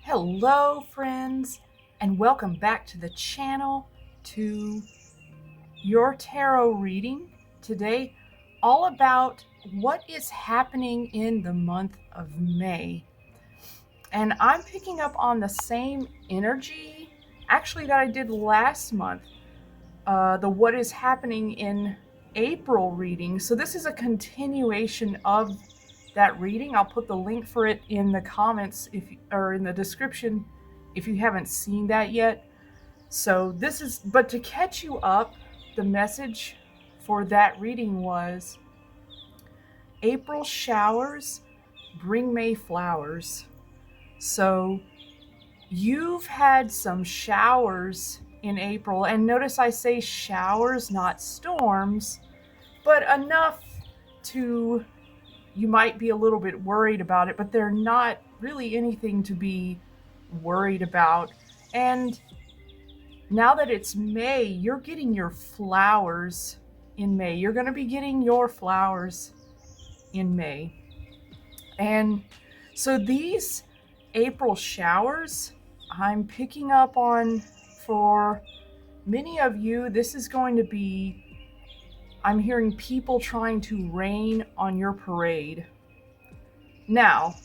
Hello, friends, and welcome back to the channel to your tarot reading. Today, all about what is happening in the month of May. And I'm picking up on the same energy, actually, that I did last month, the what is happening in April reading. So this is a continuation of that reading. I'll put the link for it in the comments or in the description if you haven't seen that yet. So this is, but to catch you up, the message for that reading was April showers bring May flowers. So you've had some showers in April, and notice I say showers, not storms, but enough to, you might be a little bit worried about it, but they're not really anything to be worried about. And now that it's May, you're getting your flowers in May. You're going to be getting your flowers in May. And so these April showers, I'm picking up on, for many of you, this is going to be, I'm hearing people trying to rain on your parade. Now,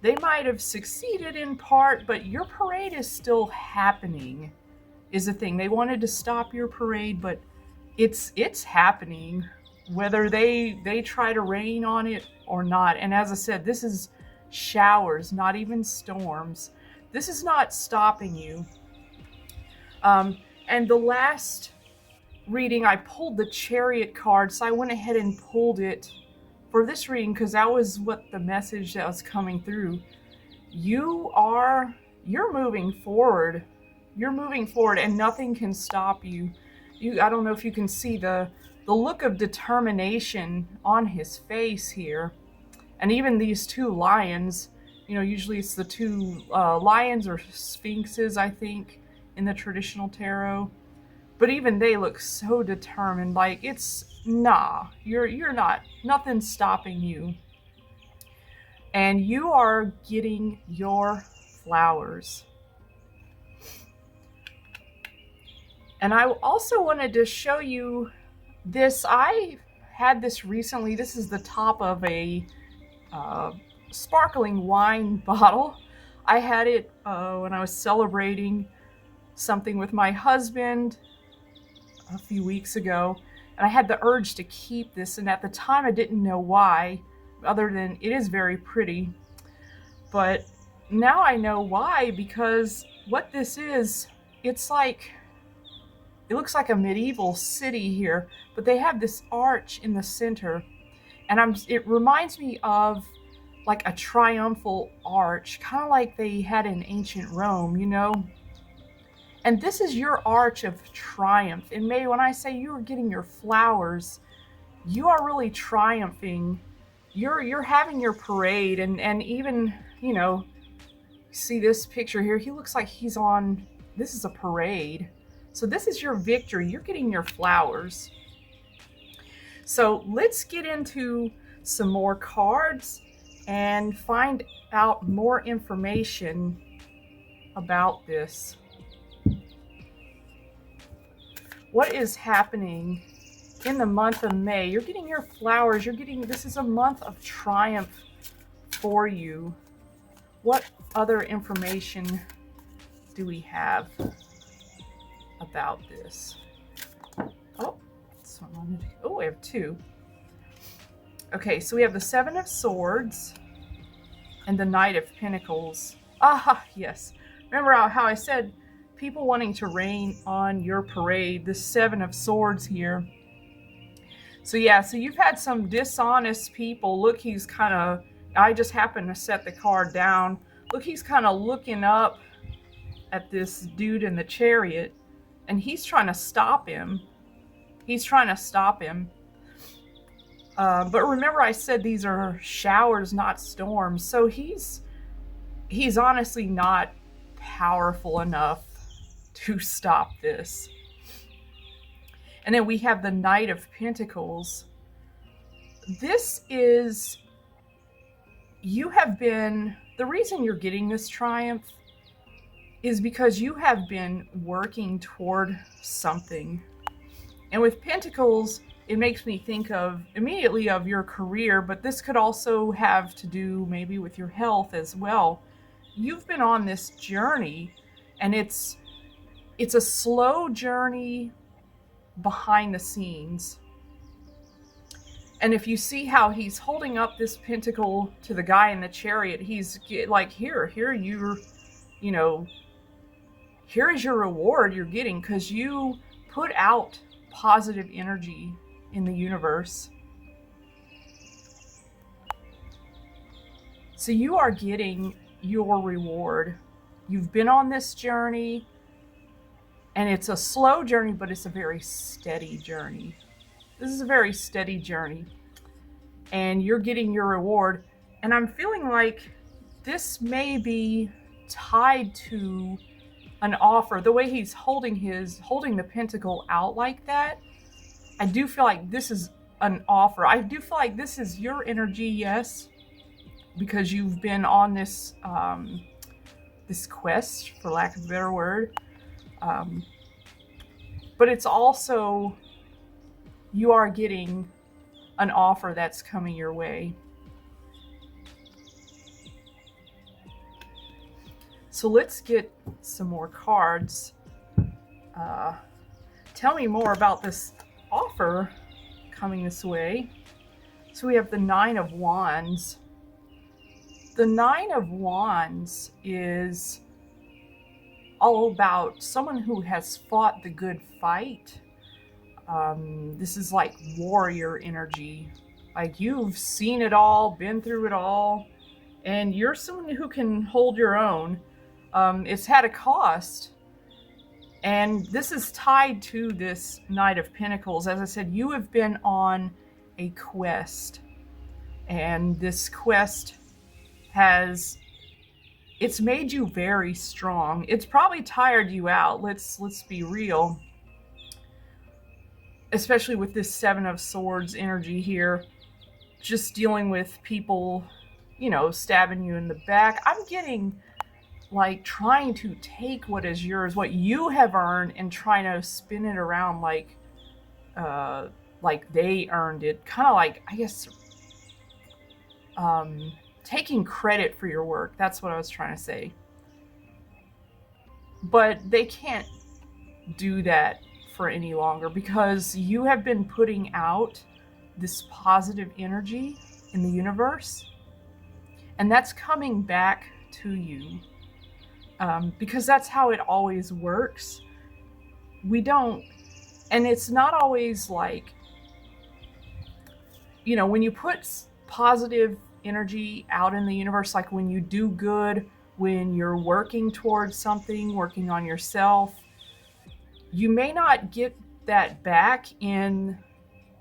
they might have succeeded in part, but your parade is still happening, is the thing. They wanted to stop your parade, but it's happening, whether they try to rain on it or not. And as I said, this is showers, not even storms. This is not stopping you. And the last reading, I pulled the Chariot card, so I went ahead and pulled it for this reading because that was what the message that was coming through. You're moving forward. You're moving forward, and nothing can stop you. I don't know if you can see the look of determination on his face here. And even these two lions, usually it's the two lions or sphinxes, I think, in the traditional tarot. But even they look so determined, like you're not, nothing's stopping you. And you are getting your flowers. And I also wanted to show you this. I had this recently. This is the top of a sparkling wine bottle. I had it when I was celebrating something with my husband a few weeks ago, and I had the urge to keep this, and at the time I didn't know why, other than it is very pretty. But now I know why, because what this is, it's like, it looks like a medieval city here, but they have this arch in the center, and it reminds me of like a triumphal arch, kind of like they had in ancient Rome, And this is your arch of triumph. In May, when I say you are getting your flowers, you are really triumphing. You're having your parade, and even, see this picture here, he looks like he's on, this is a parade. So this is your victory. You're getting your flowers. So let's get into some more cards and find out more information about this. What is happening in the month of May? You're getting your flowers. This is a month of triumph for you. What other information do we have about this? We have two. Okay, so we have the Seven of Swords and the Knight of Pentacles. Ah, yes. Remember how I said people wanting to rain on your parade, the Seven of Swords here. So yeah, so you've had some dishonest people. Look, he's kind of, I just happened to set the card down. Look, he's kind of looking up at this dude in the chariot, and he's trying to stop him. But remember I said these are showers, not storms. So he's honestly not powerful enough to stop this. And then we have the Knight of Pentacles. This is, you have been, the reason you're getting this triumph is because you have been working toward something. And with Pentacles, it makes me think of immediately of your career, but this could also have to do maybe with your health as well. You've been on this journey, and it's a slow journey behind the scenes. And if you see how he's holding up this pentacle to the guy in the chariot, he's like, here you're, you know, here is your reward you're getting, because you put out positive energy in the universe. So you are getting your reward. You've been on this journey, and it's a slow journey, but it's a very steady journey. This is a very steady journey, and you're getting your reward. And I'm feeling like this may be tied to an offer. The way he's holding the pentacle out like that, I do feel like this is an offer. I do feel like this is your energy, yes, because you've been on this this quest, for lack of a better word. But it's also, you are getting an offer that's coming your way. So let's get some more cards. Tell me more about this offer coming this way. So we have the Nine of Wands. The Nine of Wands is all about someone who has fought the good fight. This is like warrior energy. Like, you've seen it all, been through it all, and you're someone who can hold your own. It's had a cost, and this is tied to this Knight of Pentacles. As I said, you have been on a quest, and this quest it's made you very strong. It's probably tired you out. Let's be real. Especially with this Seven of Swords energy here, just dealing with people, you know, stabbing you in the back. I'm getting like trying to take what is yours, what you have earned, and trying to spin it around like they earned it. Kind of like, I guess, taking credit for your work. That's what I was trying to say. But they can't do that for any longer, because you have been putting out this positive energy in the universe, and that's coming back to you, because that's how it always works. And it's not always like, you know, when you put positive energy out in the universe, like when you do good, when you're working towards something, working on yourself, you may not get that back in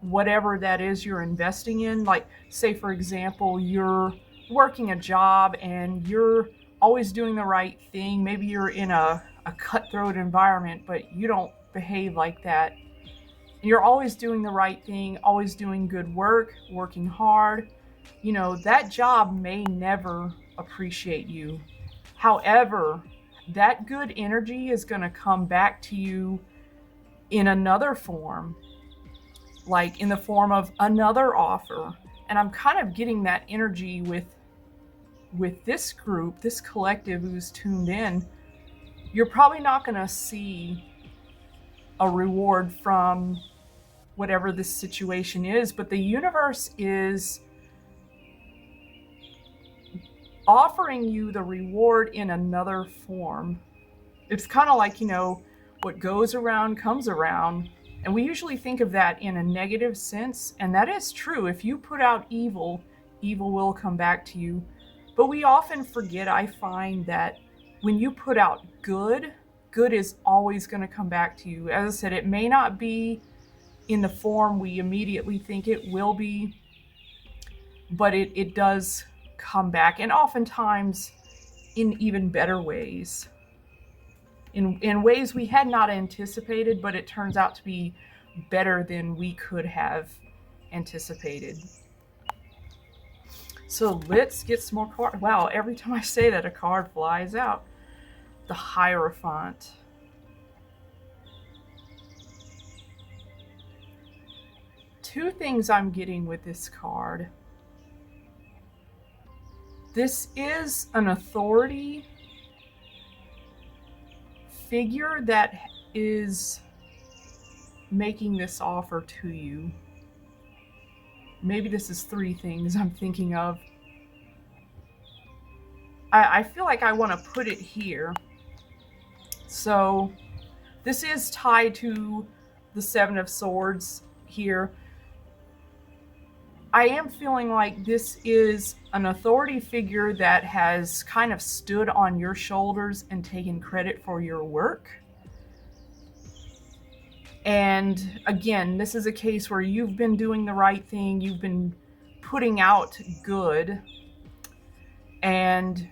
whatever that is you're investing in. Like, say, for example, you're working a job and you're always doing the right thing. Maybe you're in a cutthroat environment, but you don't behave like that. You're always doing the right thing, always doing good work, working hard. You know, that job may never appreciate you. However, that good energy is going to come back to you in another form, like in the form of another offer. And I'm kind of getting that energy with this group, this collective who's tuned in. You're probably not going to see a reward from whatever this situation is, but the universe is offering you the reward in another form. It's kind of like, you know, what goes around comes around. And we usually think of that in a negative sense, and that is true. If you put out evil, evil will come back to you. But we often forget, I find, that when you put out good, good is always going to come back to you. As I said, it may not be in the form we immediately think it will be, but it does come back, and oftentimes in even better ways, in ways we had not anticipated, but it turns out to be better than we could have anticipated. So let's get some more cards. Wow, every time I say that, a card flies out. the Hierophant. Two things I'm getting with this card. This is an authority figure that is making this offer to you. Maybe this is three things I'm thinking of. I feel like I want to put it here. So this is tied to the Seven of Swords here. I am feeling like this is an authority figure that has kind of stood on your shoulders and taken credit for your work. And again, this is a case where you've been doing the right thing. You've been putting out good. And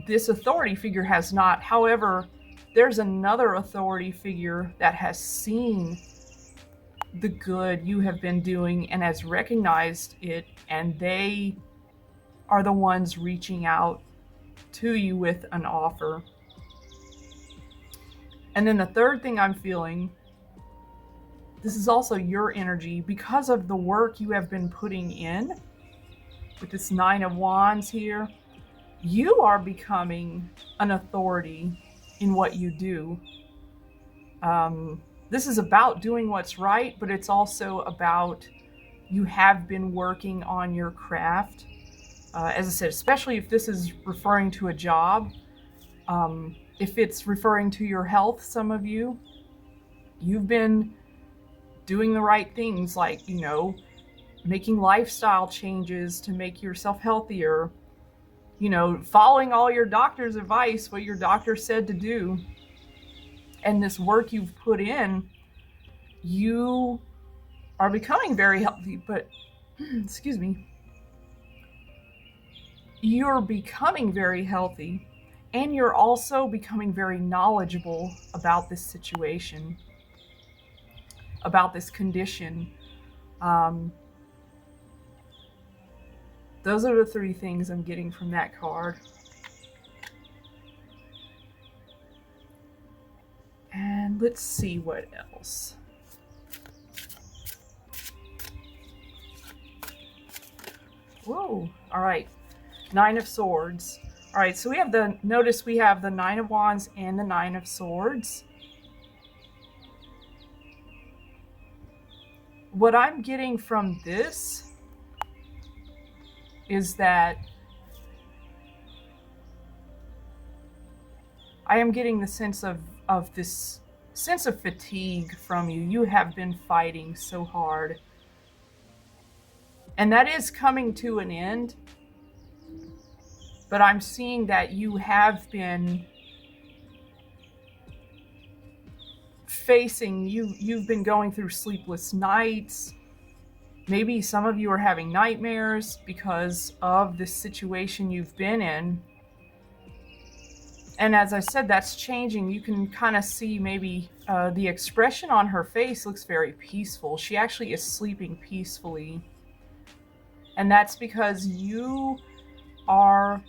this authority figure has not. However, there's another authority figure that has seen the good you have been doing and has recognized it, and they are the ones reaching out to you with an offer. And then the third thing I'm feeling, this is also your energy because of the work you have been putting in with this Nine of Wands here. You are becoming an authority in what you do. This is about doing what's right, but it's also about you have been working on your craft. As I said, especially if this is referring to a job, if it's referring to your health, some of you, you've been doing the right things, like, making lifestyle changes to make yourself healthier, following all your doctor's advice, what your doctor said to do. And this work you've put in, you are becoming very healthy, but excuse me, you're becoming very healthy, and you're also becoming very knowledgeable about this situation, about this condition. Those are the three things I'm getting from that card. And let's see what else. Whoa, all right. Nine of Swords. All right, so notice we have the Nine of Wands and the Nine of Swords. What I'm getting from this is that I am getting the sense of this sense of fatigue from you. You have been fighting so hard. And that is coming to an end. But I'm seeing that you have been you've been going through sleepless nights. Maybe some of you are having nightmares because of this situation you've been in. And as I said, that's changing. You can kind of see maybe the expression on her face looks very peaceful. She actually is sleeping peacefully. And that's because you are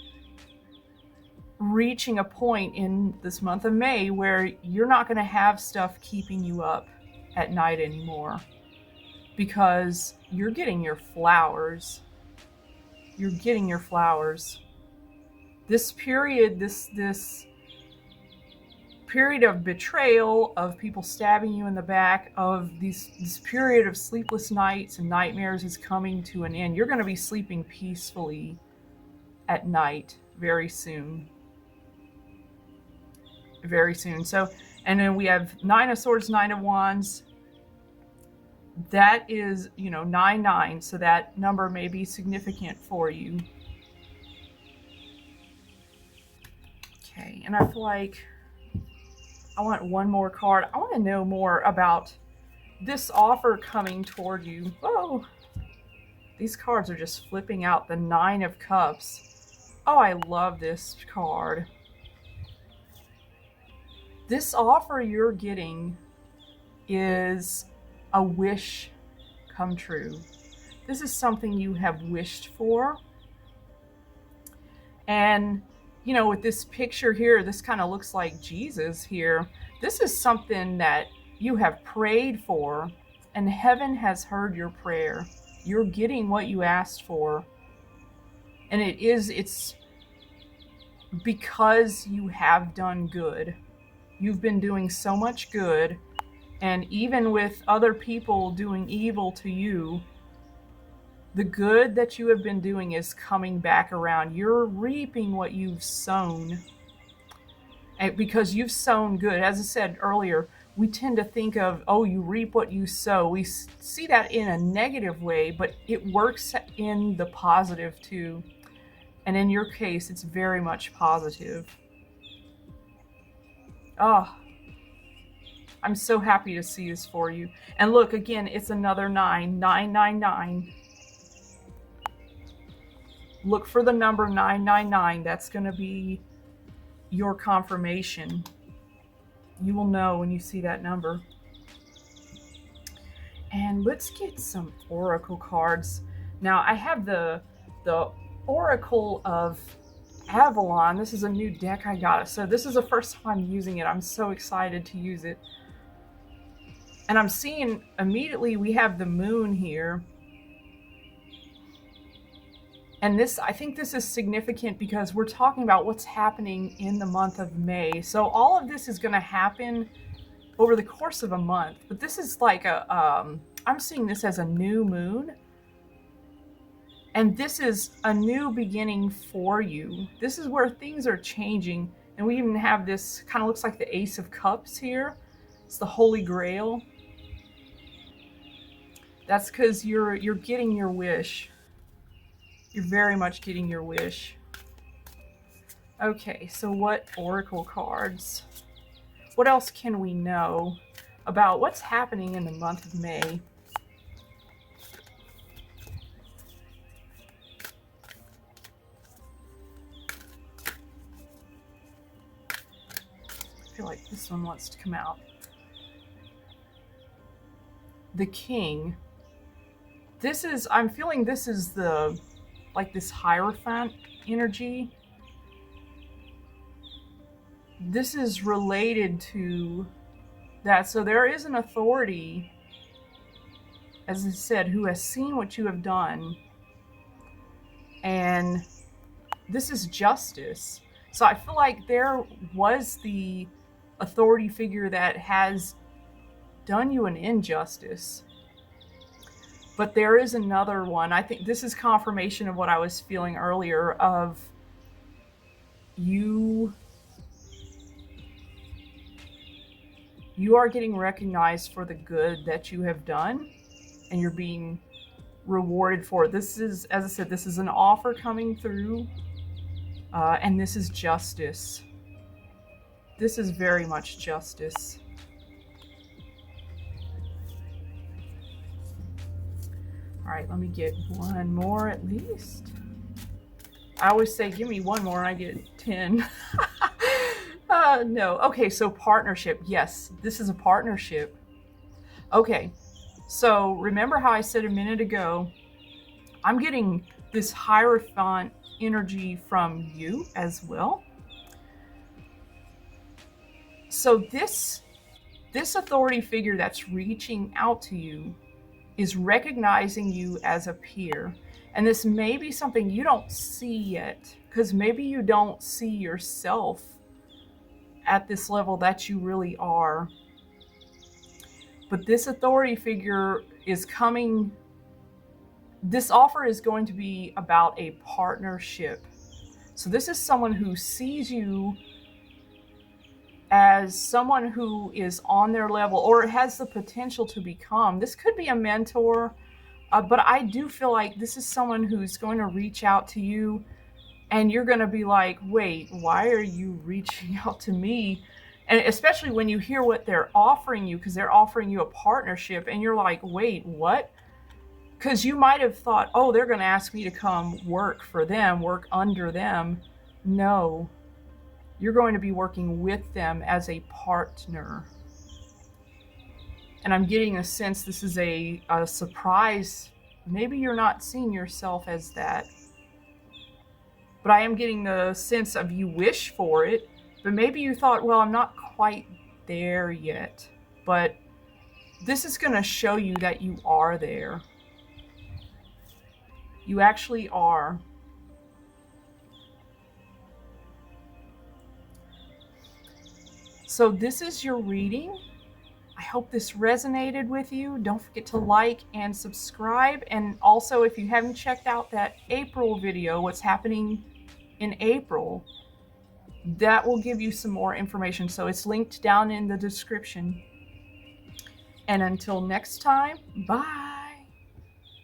reaching a point in this month of May where you're not going to have stuff keeping you up at night anymore, because you're getting your flowers. You're getting your flowers. This period, this period of betrayal, of people stabbing you in the back, of this period of sleepless nights and nightmares is coming to an end. You're going to be sleeping peacefully at night very soon. Very soon. So, and then we have Nine of Swords, Nine of Wands. That is, 9-9. So that number may be significant for you. Okay, and I feel like I want one more card. I want to know more about this offer coming toward you. Whoa. These cards are just flipping out. The Nine of Cups. Oh, I love this card. This offer you're getting is a wish come true. This is something you have wished for. And, with this picture here, this kind of looks like Jesus here. This is something that you have prayed for, and heaven has heard your prayer. You're getting what you asked for. And it's because you have done good. You've been doing so much good, and even with other people doing evil to you, the good that you have been doing is coming back around. You're reaping what you've sown. And because you've sown good. As I said earlier, we tend to think of, oh, you reap what you sow. We see that in a negative way, but it works in the positive too. And in your case, it's very much positive. Oh, I'm so happy to see this for you. And look, again, it's another 999. Look for the number 999. That's going to be your confirmation. You will know when you see that number. And let's get some oracle cards. Now, I have the Oracle of Avalon. This is a new deck I got. So this is the first time I'm using it. I'm so excited to use it. And I'm seeing immediately we have the moon here. And I think this is significant because we're talking about what's happening in the month of May. So all of this is going to happen over the course of a month. But this is like I'm seeing this as a new moon. And this is a new beginning for you. This is where things are changing. And we even have this, kind of looks like the Ace of Cups here. It's the Holy Grail. That's because you're getting your wish. You're very much getting your wish. Okay, so what oracle cards? What else can we know about what's happening in the month of May? I feel like this one wants to come out. The King. I'm feeling this is like this Hierophant energy. This is related to that. So there is an authority, as I said, who has seen what you have done. And this is justice. So I feel like there was the authority figure that has done you an injustice. But there is another one. I think this is confirmation of what I was feeling earlier of you are getting recognized for the good that you have done, and you're being rewarded for it. This is, as I said, this is an offer coming through, and this is justice. This is very much justice. All right, let me get one more at least. I always say, give me one more, and I get 10. No. Okay, so partnership. Yes, this is a partnership. Okay, so remember how I said a minute ago, I'm getting this Hierophant energy from you as well. So this authority figure that's reaching out to you is recognizing you as a peer. And this may be something you don't see yet, because maybe you don't see yourself at this level that you really are. But this authority figure is coming. This offer is going to be about a partnership. So this is someone who sees you as someone who is on their level or has the potential to become. This could be a mentor, but I do feel like this is someone who's going to reach out to you, and you're going to be like, wait, why are you reaching out to me? And especially when you hear what they're offering you, because they're offering you a partnership, and you're like, wait, what? Because you might have thought, oh, they're going to ask me to come work for them, work under them. No. You're going to be working with them as a partner. And I'm getting a sense this is a surprise. Maybe you're not seeing yourself as that. but I am getting the sense of you wish for it, but maybe you thought, well, I'm not quite there yet. But this is going to show you that you are there. You actually are. So this is your reading. I hope this resonated with you. Don't forget to like and subscribe. And also, if you haven't checked out that April video, what's happening in April, that will give you some more information. So it's linked down in the description. And until next time, bye.